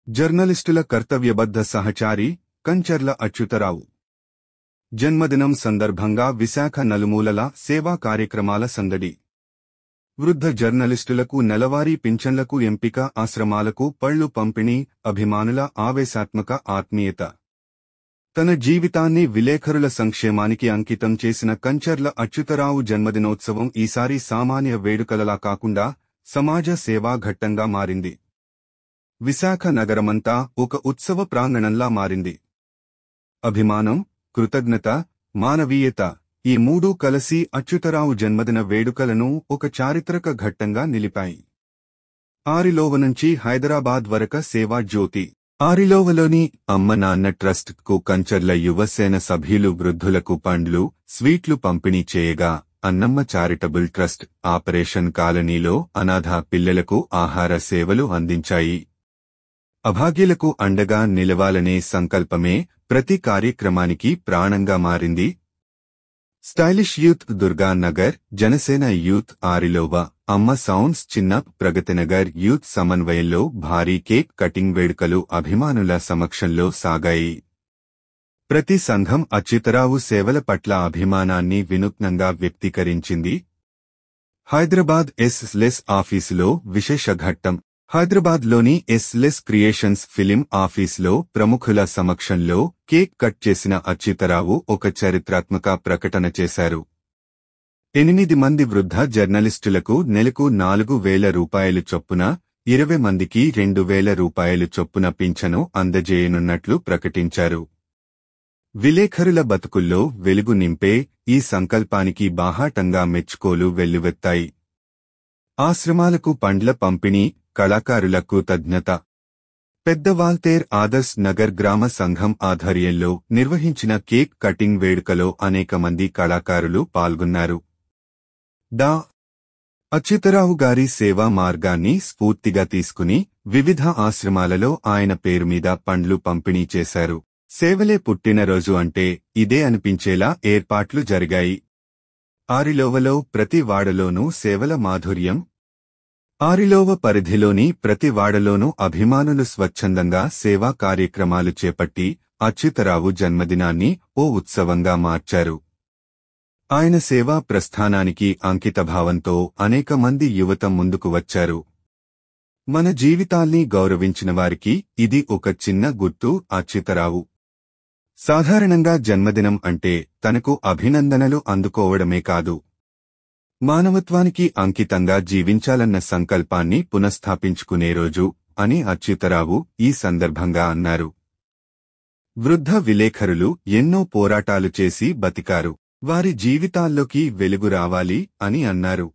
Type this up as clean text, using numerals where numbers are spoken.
జర్నలిస్టుల కర్తవ్యబద్ధ సహచారి కంచర్ల అచ్యుతరావు జన్మదినం సందర్భంగా విశాఖ నలుమూలల సేవా కార్యక్రమాల సందడి. వృద్ధ జర్నలిస్టులకు నెలవారీ పింఛన్లకు ఎంపిక, ఆశ్రమాలకు పళ్లు పంపిణీ, అభిమానుల ఆవేశాత్మక ఆత్మీయత. తన జీవితాన్ని విలేఖరుల సంక్షేమానికి అంకితం చేసిన కంచర్ల అచ్యుతరావు జన్మదినోత్సవం ఈసారి సామాన్య వేడుకలలా కాకుండా సమాజ సేవా ఘట్టంగా మారింది. విశాఖ నగరమంతా ఒక ఉత్సవ ప్రాంగణంలా మారింది. అభిమానం, కృతజ్ఞత, మానవీయత ఈ మూడూ కలసి అచ్యుతరావు జన్మదిన వేడుకలను ఒక చారిత్రక ఘట్టంగా నిలిపాయి. ఆరిలోవ నుంచి హైదరాబాద్ వరక సేవా జ్యోతి. ఆరిలోవలోని అమ్మ నాన్న ట్రస్ట్ కు కంచర్ల యువసేన సభ్యులు వృద్ధులకు పండ్లు, స్వీట్లు పంపిణీ చేయగా, అన్నమ్మ చారిటబుల్ ట్రస్ట్ ఆపరేషన్ కాలనీలో అనాథ పిల్లలకు ఆహార సేవలు అందించాయి. అభాగ్యులకు అండగా నిలవాలనే సంకల్పమే ప్రతి కార్యక్రమానికి ప్రాణంగా మారింది. Stylish youth Durganagar, Janasena youth Arilova, అమ్మ సౌండ్స్ చిన్న ప్రగతినగర్ యూత్ సమన్వయంలో భారీ కేక్ కటింగ్ వేడుకలు అభిమానుల సమక్షంలో సాగాయి. ప్రతి సంఘం అచ్యుతరావు సేవల పట్ల అభిమానాన్ని వినూత్నంగా వ్యక్తీకరించింది. హైదరాబాద్ ఎస్.లెస్ ఆఫీసులో విశేష ఘట్టం. హైదరాబాద్లోని ఎస్.లెస్ క్రియేషన్స్ ఫిలిం ఆఫీసులో ప్రముఖుల సమక్షంలో కేక్ కట్ చేసిన అచ్యుతరావు ఒక చరిత్రాత్మక ప్రకటన చేశారు. 8 మంది వృద్ధ జర్నలిస్టులకు నెలకు 4,000 రూపాయలు చొప్పున, 20 మందికి 2,000 రూపాయలు చొప్పున పింఛను అందజేయనున్నట్లు ప్రకటించారు. విలేఖరుల బతుకుల్లో వెలుగు నింపే ఈ సంకల్పానికి బాహాటంగా మెచ్చుకోలు వెల్లువెత్తాయి. ఆశ్రమాలకు పండ్ల పంపిణీ, కళాకారుల కృతజ్ఞత. పెద్ద వాల్తేర్ ఆదర్శ్ నగర్ గ్రామ సంఘం ఆధ్వర్యంలో నిర్వహించిన కేక్ కటింగ్ వేడుకలో అనేక మంది కళాకారులు పాల్గొన్నారు. డా. అచ్యుతరావు గారి సేవా మార్గాన్ని స్ఫూర్తిగా తీసుకుని వివిధ ఆశ్రమాలలో ఆయన పేరు మీద పండ్లు పంపిణీ చేశారు. సేవలే పుట్టినరోజు అంటే ఇదే అనిపించేలా ఏర్పాట్లు జరిగాయి. ఆరిలోవలో ప్రతి వాడలోనూ సేవల మాధుర్యం. ఆరిలోవ పరిధిలోని ప్రతి వాడలోనూ అభిమానులు స్వచ్ఛందంగా సేవా కార్యక్రమాలు చేపట్టి అచ్యుతరావు జన్మదినాన్ని ఓ ఉత్సవంగా మార్చారు. ఆయన సేవా ప్రస్థానానికి అంకితభావంతో అనేక మంది యువత ముందుకు వచ్చారు. మన జీవితాల్ని గౌరవించిన వారికి ఇది ఒక చిన్న గుర్తు. అచ్యుతరావు సాధారణంగా జన్మదినం అంటే తనకు అభినందనలు అందుకోవడమే కాదు, మానవత్వానికి అంకితంగా జీవించాలన్న సంకల్పాన్ని పునఃస్థాపించుకునే రోజు అని అచ్యుతరావు ఈ సందర్భంగా అన్నారు. వృద్ధ విలేఖరులు ఎన్నో పోరాటాలు చేసి బతికారు. వారి జీవితాల్లోకి వెలుగు రావాలి అని అన్నారు.